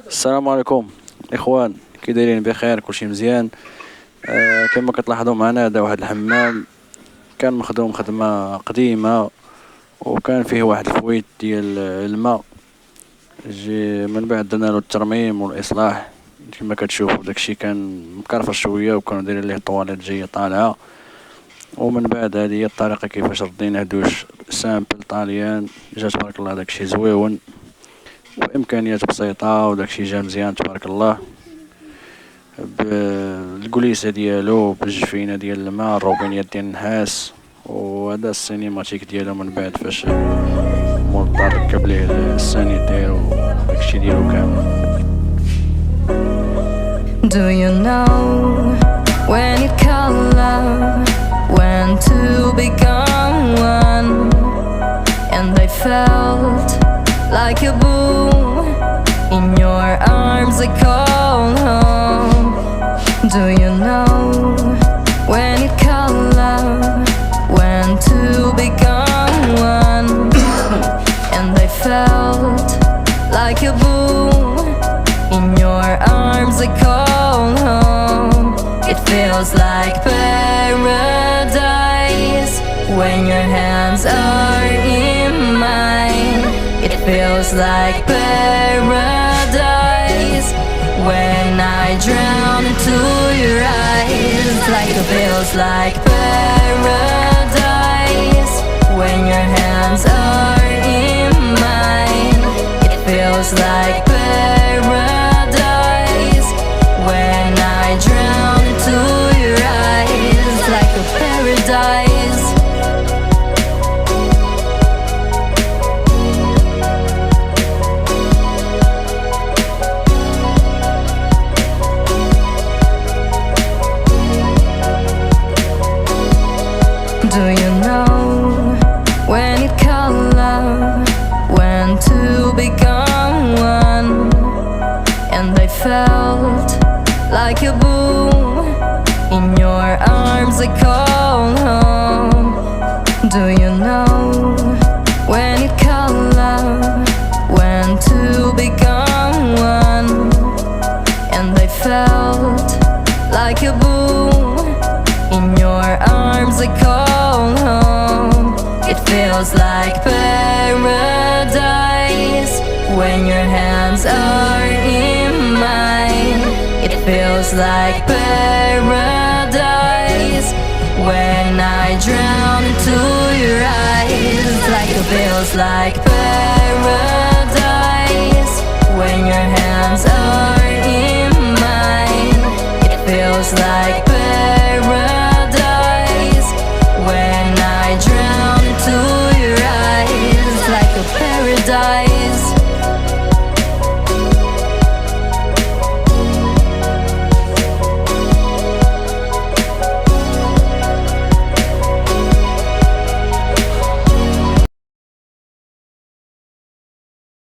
السلام عليكم الاخوان، كي دايرين؟ بخير؟ كلشي مزيان. كما كتلاحظوا معنا هذا واحد الحمام كان مخدوم خدمة قديمة، وكان فيه واحد الفويت ديال الماء. جي من بعد درنا له الترميم والاصلاح كما كتشوفوا. داكشي كان مكرفر شويه، وكانوا دايرين ليه طواليت جايه طالعه. ومن بعد هذه هي الطريقه كيفاش ردينا دوش سامبل طاليان. جا تبارك الله داكشي زويون بامكانيات بسيطه، وداكشي جا مزيان تبارك الله، بالكوليسه ديالو، بالجفينه ديال الماء، الروبينيات ديال النحاس. وهذا السينيماتيك ديالو من بعد فاش مولطار ركب ليه السانيتير وداكشي ديالو كامل. Do you know when you call love, when two become one? And I felt like a boom in your arms, I call home. Do you know when you call love, when two become one? And I felt like a boom in your arms, I call home. It feels like paradise when your hands are in mine. It feels like paradise when I drown into your eyes. Like it feels like paradise when your hands are in mine. It feels like paradise when I drown into your eyes. Like a paradise. Do you know when you call love, when two become one? And I felt like a boom in your arms, I call home. Do you know when you call love, when two become one? And I felt like a boom in your arms, I call home. It feels like paradise when your hands are in mine. It feels like paradise when I drown into your eyes. Like it feels like paradise